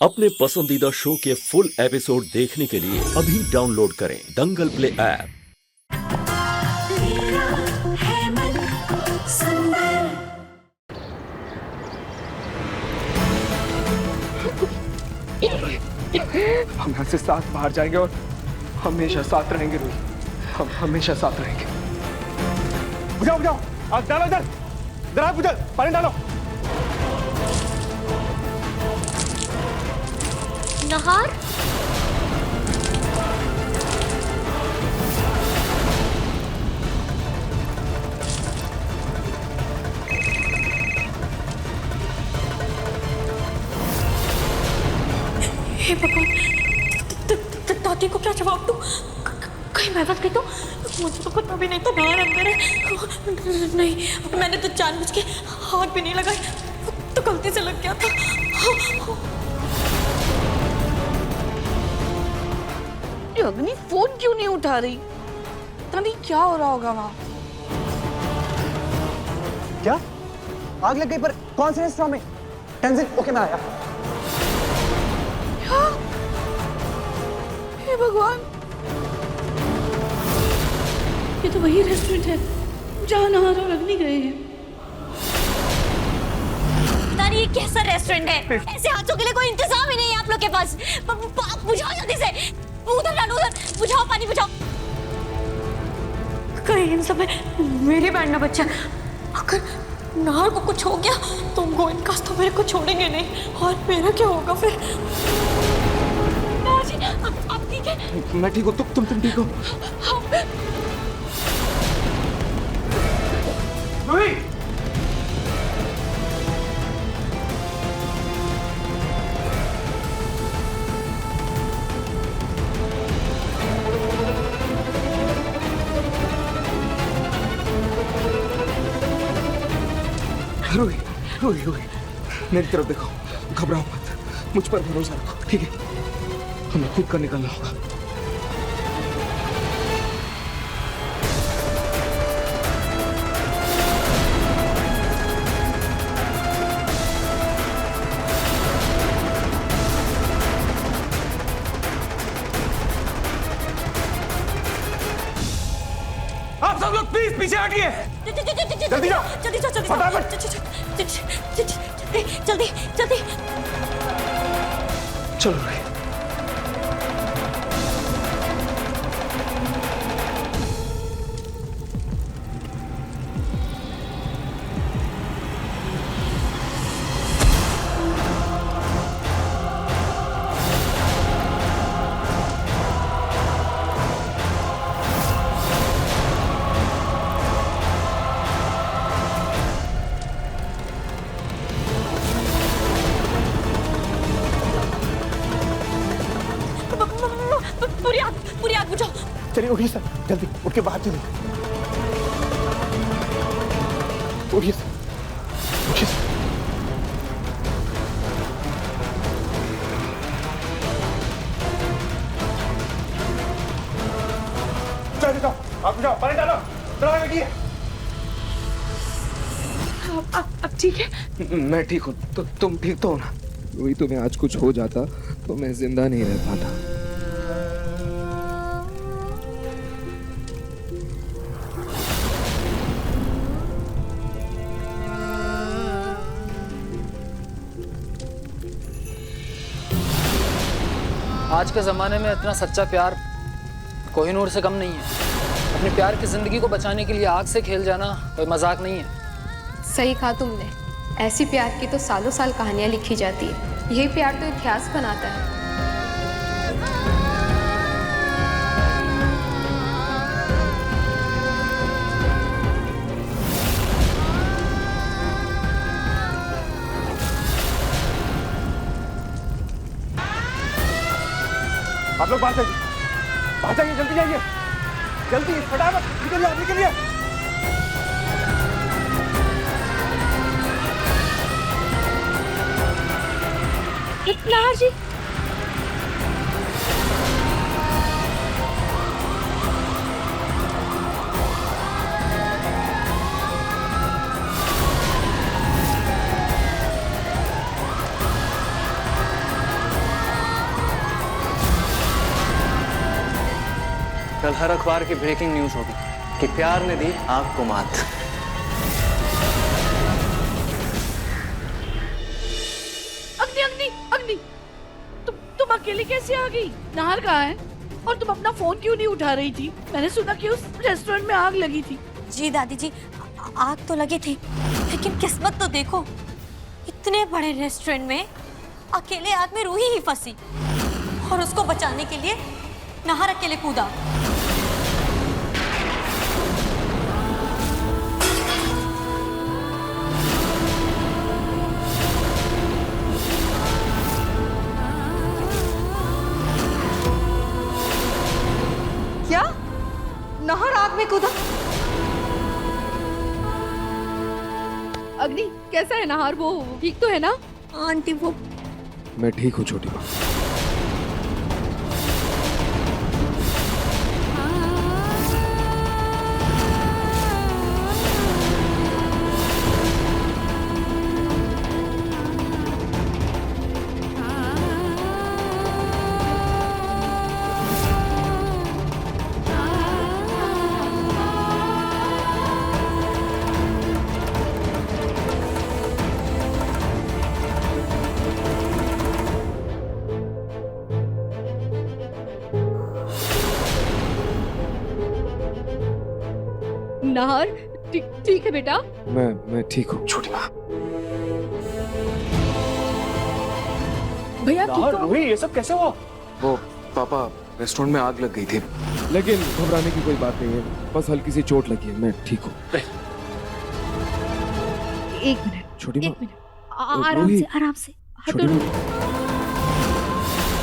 अपने पसंदीदा शो के फुल एपिसोड देखने के लिए अभी डाउनलोड करें दंगल प्ले ऐप। हम यहाँ से साथ बाहर जाएंगे और हमेशा साथ रहेंगे रूही। हम हमेशा साथ रहेंगे। बुझाओ बुझाओ, आग डालो इधर, इधर आग बुझाओ, पानी डालो। नहार हे भगवान, दादी को क्या जवाब दूं? कहीं मैं बच गई तो मुझे तो पता भी नहीं था नहार अंदर है। नहीं, मैंने तो जानबूझ के हाथ भी नहीं लगाई, तो गलती से लग गया था। अग्नि फोन क्यों नहीं उठा रही? पता नहीं क्या हो रहा होगा वहाँ। क्या आग लग गई? पर कौन से रेस्टोरेंट में? टेंशन, ओके मैं आया। क्या? हे भगवान, ये तो वही रेस्टोरेंट है जहाँ नहार और अग्नि गए हैं। ये कैसा रेस्टोरेंट है? ऐसे हाथों के लिए कोई इंतजाम ही नहीं है आप लोग के पास। बुझाओ जल्दी से, उधर डालो, उधर बुझाओ, पानी बुझाओ। कहीं इन सब में मेरी बहन ना बच्चा, अगर नहार को कुछ हो गया तो गोइनकास तो मेरे को छोड़ेंगे नहीं, और मेरा क्या होगा फिर? जी, आप ठीक है? मैं ठीक हूँ, तुम ठीक हो? रूही! रूही, रूही, रूही, मेरी तरफ देखो, घबराओ मत, मुझ पर भरोसा रखो, ठीक है? हमें खुद का निकलना होगा। आप सब लोग प्लीज पीछे हटिए। जल्दी जाओ, जल्दी जाओ, जल्दी फटाफट। जल्दी जल्दी। चलो भाई। पूरी आग बुझाओ। चलिए उठिए सर, जल्दी उठ के बाहर चलिए। उठिए सर, उठिए सर। चलिए जाओ, आप बुझाओ, पानी डालो, दरवाजा लगी है। अब ठीक है? मैं ठीक हूँ, तो तुम ठीक तो हो ना? वही तुम्हें आज कुछ हो जाता तो मैं जिंदा नहीं रह पाता। आज के ज़माने में इतना सच्चा प्यार कोहिनूर से कम नहीं है। अपने प्यार की ज़िंदगी को बचाने के लिए आग से खेल जाना कोई मजाक नहीं है। सही कहा तुमने। ऐसी प्यार की तो सालों साल कहानियां लिखी जाती है। यही प्यार तो इतिहास बनाता है। आप लोग बाहर जाइए, जल्दी जाइए, जल्दी फटाफट निकलिए, आप निकलिए। नहार जी, कल हर अखबार की ब्रेकिंग न्यूज होगी कि प्यार ने दी आग को मात। अग्नि अग्नि अग्नि, तुम अकेले कैसे आ गई? नाहर कहाँ है? और तुम अपना फोन क्यों नहीं उठा रही थी? मैंने सुना कि उस रेस्टोरेंट में आग लगी थी। जी दादी जी, आग तो लगी थी, लेकिन किस्मत तो देखो, इतने बड़े रेस्टोरेंट में अकेले आग में रूही ही फंसी और उसको बचाने के लिए नाहर अकेले कूदा। क्या? नाहर आग में कूदा? अग्नि, कैसा है नाहर? वो ठीक तो है ना? आंटी वो मैं ठीक हूँ छोटी माँ। नाहर ठीक है बेटा? मैं ठीक हूँ छोटी माँ। भैया ठीक हो? रूही, ये सब कैसे हुआ? वो पापा, रेस्टोरेंट में आग लग गई थी, लेकिन घबराने की कोई बात नहीं है, बस हल्की सी चोट लगी है, मैं ठीक हूँ। एक मिनट छोटी माँ, एक मिनट, आराम से छोटी माँ,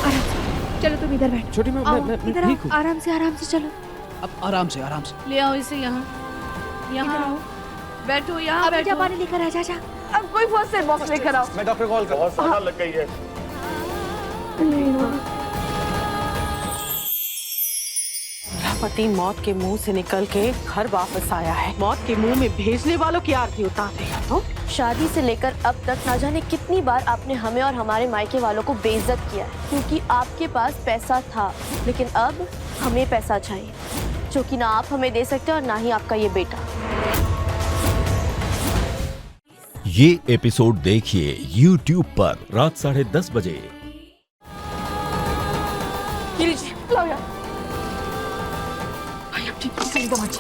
आराम से चलो, तुम इधर बैठो। छोटी माँ, मैं ठीक हूँ। आराम से चलो। अब आराम से ले आओ इसे यहाँ आओ, बैठो यहाँ बैठो। पानी लेकर आ जा। अब कोई फर्स्ट एड बॉक्स लेकर आओ। मैं डॉक्टर कॉल कर। बहुत सामान लग गई है। पति मौत के मुंह से निकल के घर वापस आया है। मौत के मुंह में भेजने वालों की आरती उतार देगा तो। शादी से लेकर अब तक ना जाने कितनी बार आपने हमें और हमारे मायके वालों को बेइज्जत किया है, क्योंकि आपके पास पैसा था, लेकिन अब हमें पैसा चाहिए, जो कि ना आप हमें दे सकते और ना ही आपका ये बेटा। ये एपिसोड देखिए YouTube पर रात 10:30 बजे। ये लीजिए, लाओ यार। भाई अब ठीक से एकदम अच्छी।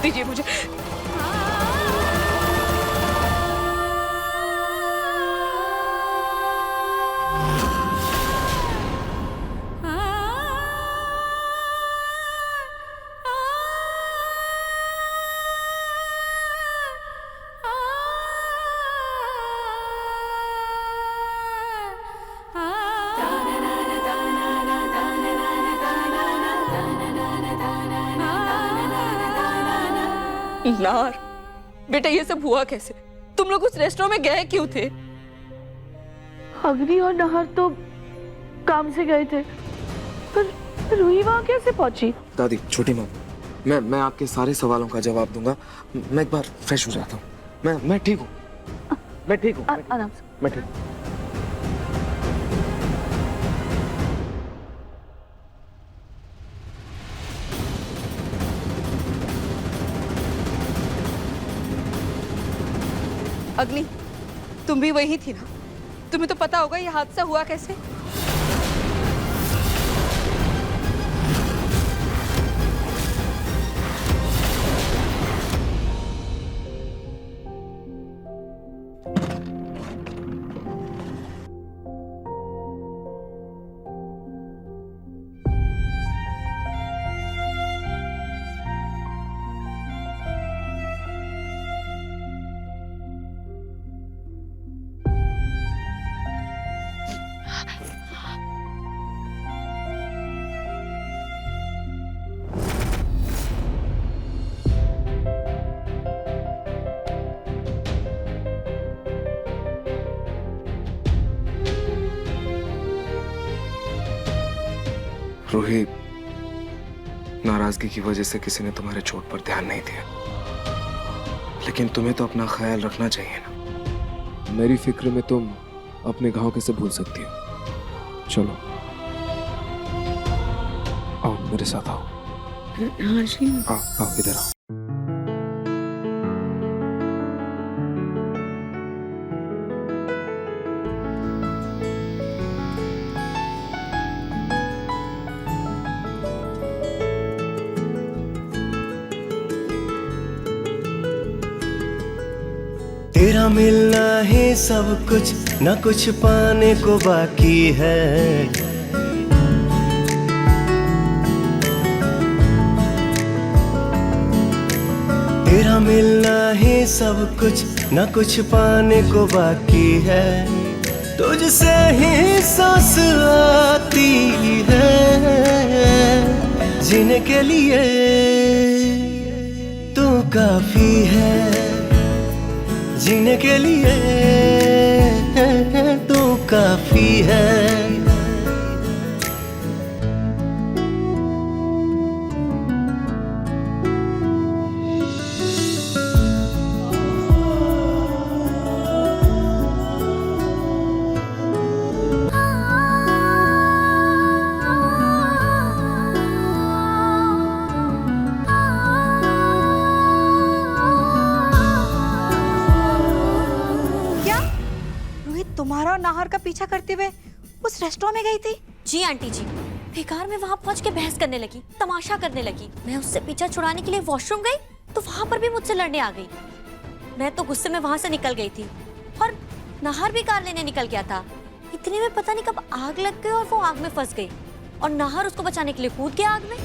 दीजिए मुझे। नाहर, बेटा ये सब हुआ कैसे? तुम लोग उस रेस्टोरेंट में गए क्यों थे? अग्नि और नाहर तो काम से गए थे, पर रूही वहाँ कैसे पहुंची? दादी, छोटी माँ, मैं आपके सारे सवालों का जवाब दूंगा। मैं एक बार फ्रेश हो जाता हूँ। मैं ठीक हूँ, मैं ठीक हूँ, आराम से। मैं ठीक हूँ। अग्नि, तुम भी वही थी ना? तुम्हें तो पता होगा ये हादसा हुआ कैसे? रूही, नाराजगी की वजह से किसी ने तुम्हारे चोट पर ध्यान नहीं दिया, लेकिन तुम्हें तो अपना ख्याल रखना चाहिए ना। मेरी फिक्र में तुम अपने घाव कैसे भूल सकती हो। चलो आओ मेरे साथ आओ। हाँ जी। आओ इधर आओ। तेरा मिलना ही सब कुछ, न कुछ पाने को बाकी है। तेरा मिलना ही सब कुछ, न कुछ पाने को बाकी है। तुझसे ही सांस आती है, जीने के लिए तू काफी है। जीने के लिए तू काफी है। तुम्हारा और नाहर का पीछा करते हुए उस रेस्टोरेंट में गई थी? जी आंटी जी, बेकार में वहाँ पहुँच के बहस करने लगी, तमाशा करने लगी। मैं उससे पीछा छुड़ाने के लिए वॉशरूम गई तो वहाँ पर भी मुझसे लड़ने आ गई। मैं तो गुस्से में वहाँ से निकल गई थी और नाहर भी कार लेने निकल गया था। इतने में पता नहीं कब आग लग गई और वो आग में फंस गई और नाहर उसको बचाने के लिए कूद गया आग में।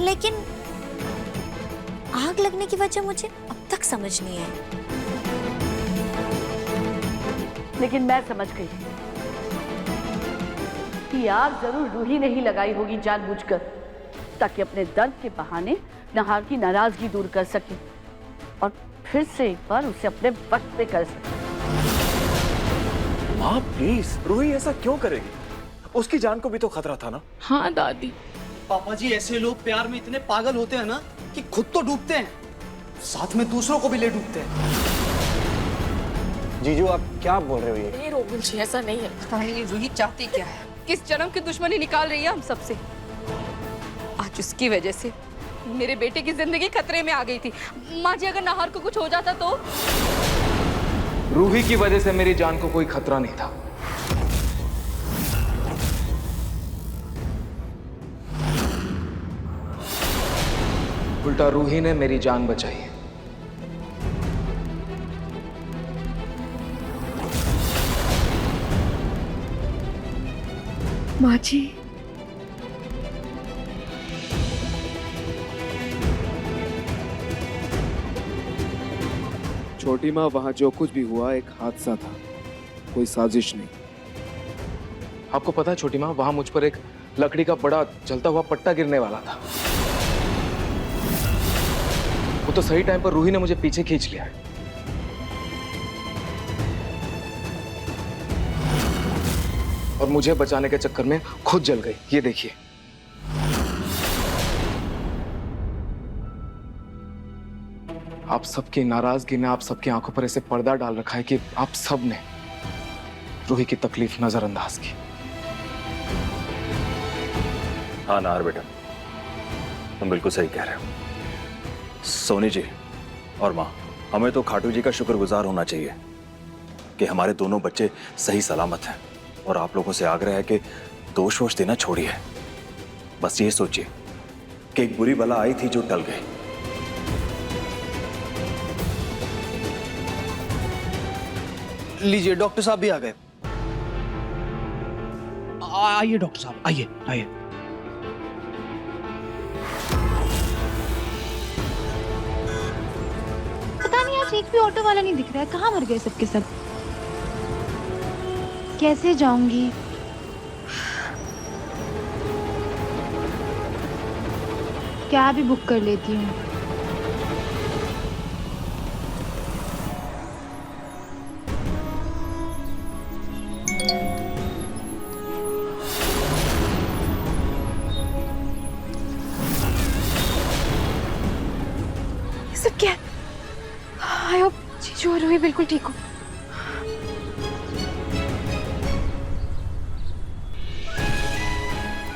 लेकिन आग लगने की वजह मुझे अब तक समझ नहीं आई। लेकिन मैं समझ गई कि आग जरूर रूही ने ही लगाई होगी जानबूझकर, ताकि अपने दर्द के बहाने नाहर की नाराजगी दूर कर सके और फिर से एक बार उसे अपने वक्त पे कर सके। माँ प्लीज, रूही ऐसा क्यों करेगी? उसकी जान को भी तो खतरा था ना। हाँ दादी। पापा जी, ऐसे लोग प्यार में इतने पागल होते हैं ना कि खुद तो डूबते हैं, साथ में दूसरों को भी ले डूबते हैं। जीजू आप क्या बोल रहे हो? ये रोबिन जी ऐसा नहीं है। पता नहीं रूही चाहती क्या है, किस जन्म की दुश्मनी निकाल रही है हम सबसे। आज उसकी वजह से मेरे बेटे की जिंदगी खतरे में आ गई थी। माँ जी, अगर नाहर को कुछ हो जाता तो? रूही की वजह से मेरी जान को कोई खतरा नहीं था। उल्टा रूही ने मेरी जान बचाई। माँ जी, छोटी माँ, वहां जो कुछ भी हुआ एक हादसा था, कोई साजिश नहीं। आपको पता है छोटी माँ, वहां मुझ पर एक लकड़ी का बड़ा जलता हुआ पट्टा गिरने वाला था। वो तो सही टाइम पर रूही ने मुझे पीछे खींच लिया है। और मुझे बचाने के चक्कर में खुद जल गई। ये देखिए। आप सबकी नाराजगी ने आप सबकी आंखों पर ऐसे पर्दा डाल रखा है कि आप सब ने रूही की तकलीफ नजरअंदाज की। हाँ नाहर बेटा, तुम बिल्कुल सही कह रहे हो। सोनी जी और माँ, हमें तो खाटू जी का शुक्रगुजार होना चाहिए कि हमारे दोनों बच्चे सही सलामत हैं। और आप लोगों से आग्रह है कि दोष वोष देना छोड़िए। बस ये सोचिए कि एक बुरी बला आई थी जो टल गई। लीजिए, डॉक्टर साहब भी आ गए। आइए डॉक्टर साहब, आइए आइए। पता नहीं आज एक भी ऑटो वाला नहीं दिख रहा है। कहाँ मर गए सबके सब? कैसे जाऊंगी? कैब भी बुक कर लेती हूँ। भी बिल्कुल ठीक हूँ।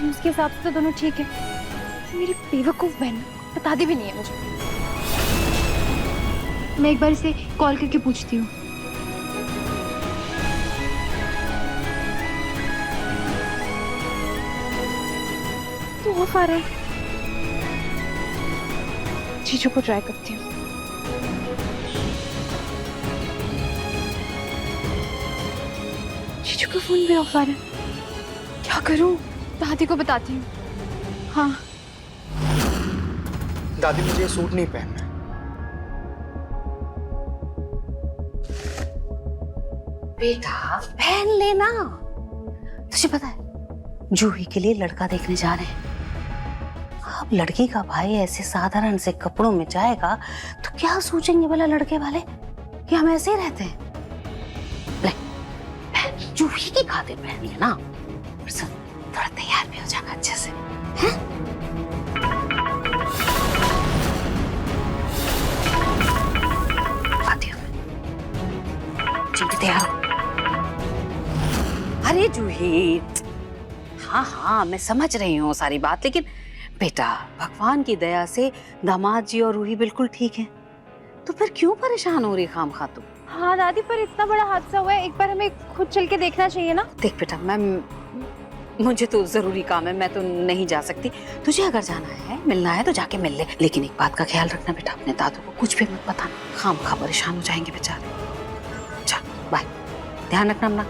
उसके हिसाब से तो दोनों ठीक है। मेरी बेवकूफ बहन बताती भी नहीं है मुझे। मैं एक बार इसे कॉल करके पूछती हूँ। तो ऑफ आ रहा है। जीजू को ट्राई करती हूँ। जीजू का फोन भी ऑफ आ रहा है। क्या करूँ? दादी को बताती हूँ। हाँ दादी मुझे ये सूट नहीं पहनना। बेटा पहन लेना। तुझे पता है जूही के लिए लड़का देखने जा रहे हैं। अब लड़की का भाई ऐसे साधारण से कपड़ों में जाएगा तो क्या सोचेंगे भला लड़के वाले कि हम ऐसे ही रहते हैं। ले पहन, जूही की खातिर पहन लेना। थोड़ा तैयार भी हो जाएगा अच्छे से, हैं? आती हूँ मैं। जल्दी तैयार हो। अरे जूही, हाँ हाँ मैं समझ रही हूँ सारी बात, लेकिन बेटा भगवान की दया से दामाद जी और रूही बिल्कुल ठीक है, तो फिर क्यों परेशान हो रही खामखा तू? हाँ दादी, पर इतना बड़ा हादसा हुआ है, एक बार हमें खुद चल के देखना चाहिए ना। देख बेटा मुझे तो जरूरी काम है, मैं तो नहीं जा सकती। तुझे अगर जाना है मिलना है तो जाके मिल ले, लेकिन एक बात का ख्याल रखना बेटा, अपने दादू को कुछ भी मत बताना, खामखा परेशान हो जाएंगे बेचारे। चल बाय, ध्यान रखना अपना।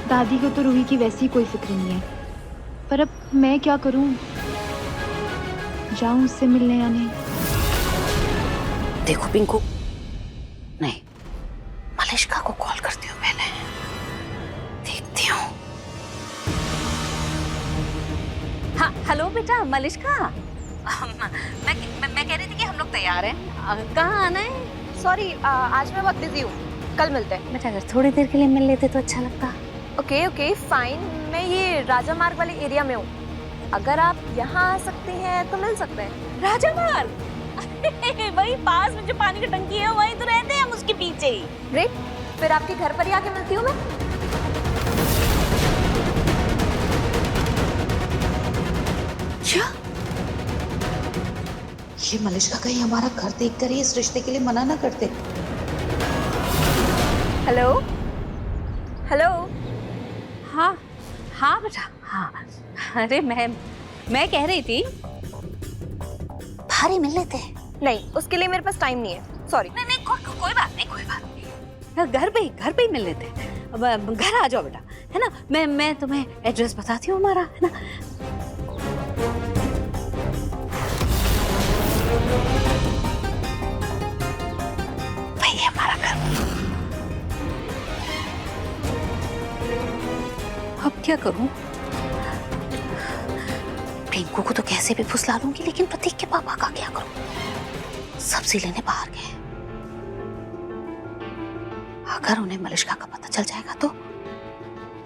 दादी को तो रूही की वैसी कोई फिक्र नहीं है, पर अब मैं क्या करूं? जाऊं उससे मिलने या नहीं? देखो पिंकू, नहीं मलिष्का को कॉल करती हूँ पहले, देखती हूँ। हाँ हेलो बेटा मलिष्का, मैं कह रही थी कि हम लोग तैयार हैं। कहाँ आना है? सॉरी आज मैं बहुत बिजी हूँ, कल मिलते हैं। बेटा अगर थोड़ी देर के लिए मिल लेते तो अच्छा लगता। ओके ओके फाइन, मैं ये राजा मार्ग वाले एरिया में हूँ, अगर आप यहाँ आ सकते हैं तो मिल सकते हैं। राजा मार्ग वही पास में जो पानी की टंकी है वहीं तो रहते हैं हम, उसके पीछे ही। ग्रेट, फिर आपके घर पर ही आके मिलती हूँ मैं। क्या ये मलिष्का कहीं हमारा घर देखकर ही इस रिश्ते के लिए मना ना करते? Hello hello. हाँ हाँ बेटा हाँ, अरे मैं कह रही थी भारी मिल लेते हैं। नहीं, उसके लिए मेरे पास टाइम नहीं है, सॉरी। नहीं नहीं कोई बात नहीं, कोई बात नहीं, घर पे ही मिल लेते हैं। अब घर आ जाओ बेटा, है ना? मैं तुम्हें एड्रेस बताती हूँ हमारा, है ना? भाई हमारा घर। अब क्या करूं? पिंकू को तो कैसे भी फुसला लूंगी, लेकिन प्रतीक के पापा का क्या करूं? सब्जी लेने बाहर गए, अगर उन्हें मलिष्का का पता चल जाएगा तो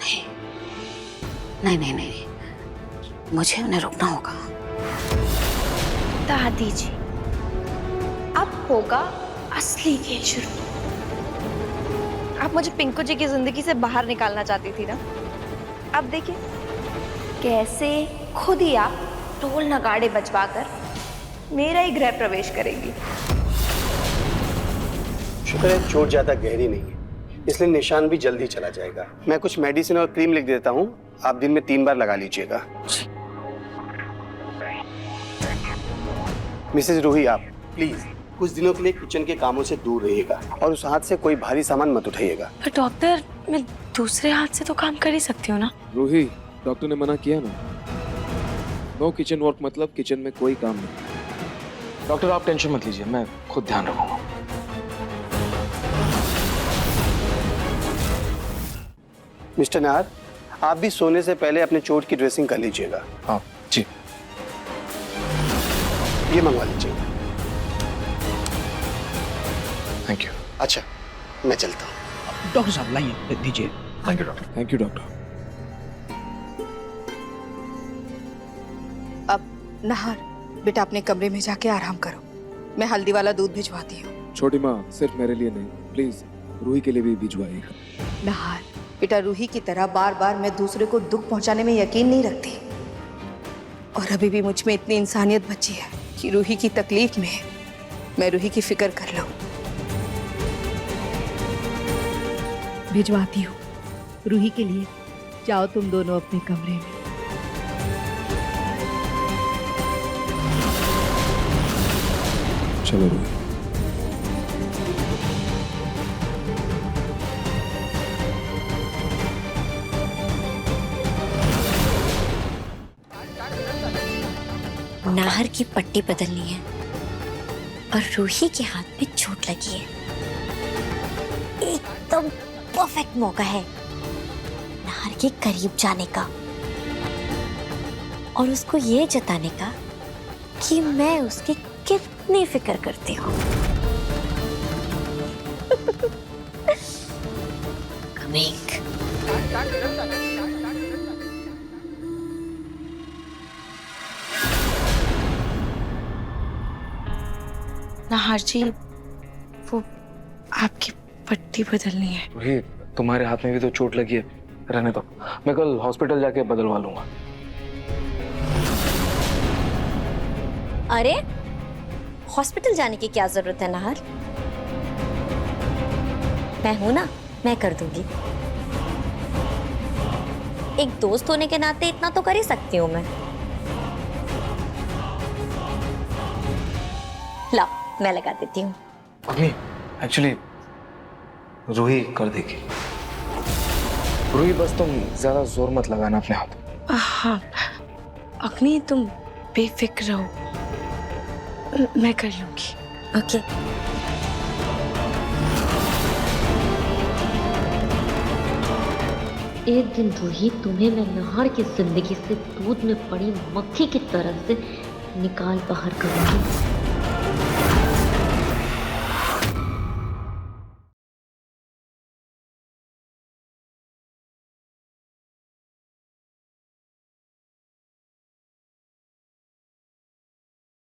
नहीं, मुझे उन्हें रोकना होगा। दादी जी, अब होगा असली खेल शुरू। आप मुझे पिंकू जी की जिंदगी से बाहर निकालना चाहती थी ना, अब देखिए कैसे खुद ही आप ढोल नगाड़े बजवाकर मेरा ही गृह प्रवेश करेंगी। शुक्र है चोट ज्यादा गहरी नहीं है, इसलिए निशान भी जल्दी चला जाएगा। मैं कुछ मेडिसिन और क्रीम लिख देता हूँ, आप दिन में 3 बार लगा लीजिएगा। मिसेज रूही, आप प्लीज कुछ दिनों के लिए किचन के कामों से दूर रहिएगा और उस हाथ से कोई भारी सामान मत उठाइएगा। पर डॉक्टर, मैं दूसरे हाथ से तो काम कर ही सकती हूँ ना? रूही, डॉक्टर ने मना किया ना, नो किचन वर्क, मतलब किचन में कोई काम नहीं। डॉक्टर आप टेंशन मत लीजिए, मैं खुद ध्यान रखूंगा। मिस्टर नाहर, आप भी सोने से पहले अपने चोट की ड्रेसिंग कर लीजिएगा। हाँ जी। ये मंगवा लीजिएगा। Thank you. अच्छा मैं चलता हूँ। डॉक्टर साहब लाइए दीजिए। Thank you doctor. Thank you doctor. अब नाहर बेटा अपने कमरे में जाके आराम करो, मैं हल्दी वाला दूध भिजवाती हूँ। छोटी माँ, सिर्फ मेरे लिए नहीं, प्लीज रूही के लिए भी भिजवाइएगा। नाहर, बेटा रूही की तरह बार बार मैं दूसरे को दुख पहुंचाने में यकीन नहीं रखती, और अभी भी मुझ में इतनी इंसानियत बची है कि रूही की तकलीफ में मैं रूही की फिक्र कर लूं। भिजवाती हूँ रूही के लिए। जाओ तुम दोनों अपने कमरे में। चलो रूही। नाहर की पट्टी बदलनी है और रूही के हाथ में चोट लगी है। एकदम परफेक्ट मौका है नाहर के करीब जाने का और उसको ये जताने का कि मैं उसकी कितनी फिक्र करती हूँ। कमिंग। नाहर जी, वो आपकी पट्टी बदलनी है। रूही, तुम्हारे हाथ में भी तो चोट लगी है, रहने दो, मैं कल हॉस्पिटल जाके बदलवा लूंगा। अरे हॉस्पिटल जाने की क्या जरूरत है नाहर? मैं हूं ना, मैं कर दूंगी। एक दोस्त होने के नाते इतना तो कर ही सकती हूँ मैं। लाओ, मैं लगा देती हूँ। अग्नि, एक्चुअली रूही कर देगी। रूही, बस तुम ज्यादा जोर मत लगाना अपने हाथ। हाँ अग्नि, तुम बेफिक्र रहो, मैं कर लूंगी। ओके। एक दिन रूही, तुम्हें मैं नाहर की जिंदगी से दूध में पड़ी मक्खी की तरह से निकाल बाहर करूंगी।